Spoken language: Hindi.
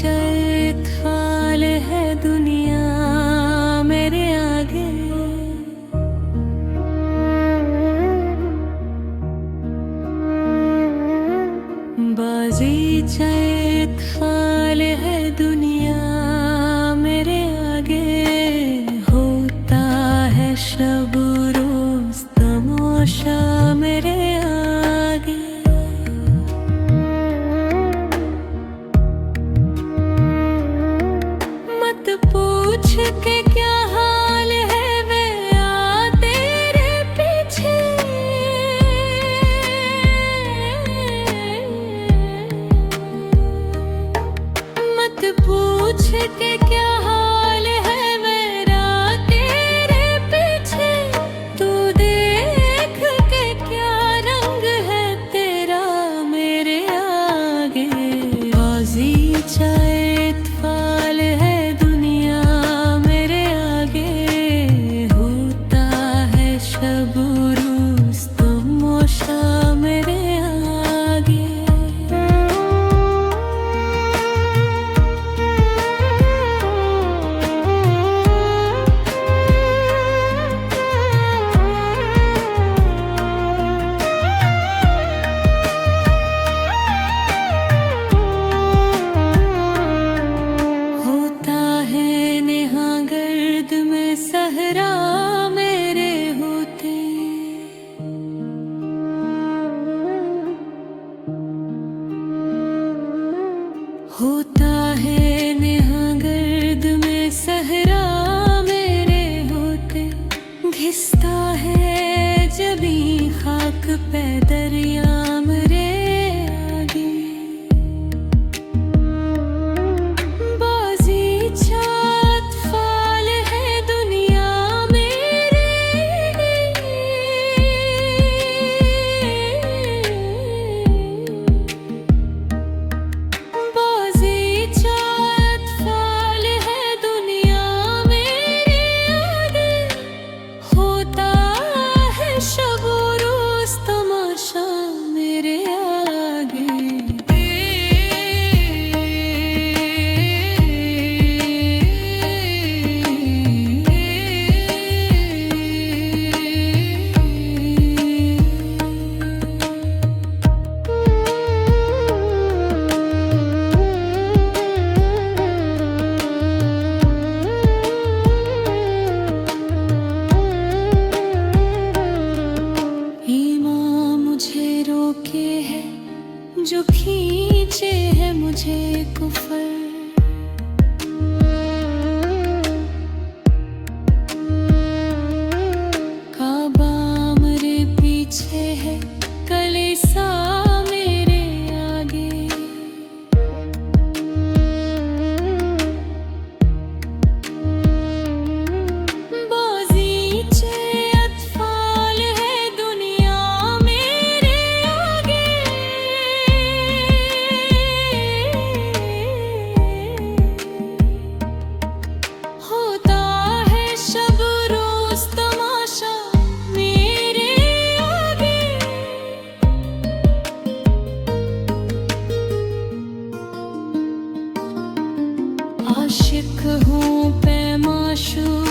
चैताल है दुनिया मेरे आगे। बाजी चैताल है दुनिया मेरे आगे। होता है शब रोज तमाशा मेरे आगे। मत पूछ के क्या हाल है वे आ तेरे पीछे। मत पूछ के क्या हाल है मेरा तेरे पीछे। तू देख के क्या रंग है तेरा मेरे आगे। बाजी चैताल है दुनिया मेरे आगे। होता है शब रोज तमाशा मेरे आगे। सहरा मेरे होते। होता है नेहा गर्द में सहरा मेरे होते। घिसता है जबी खाक पे दरिया मेरे आगे। बाजी जो खींचे है मुझे कुफर। काबा मेरे पीछे है कलीसा मेरे आगे। बाजी चैताल है दुनिया मेरे आगे। होता है शब रोज तमाशा मेरे आगे। आशिक हूँ पैमाशू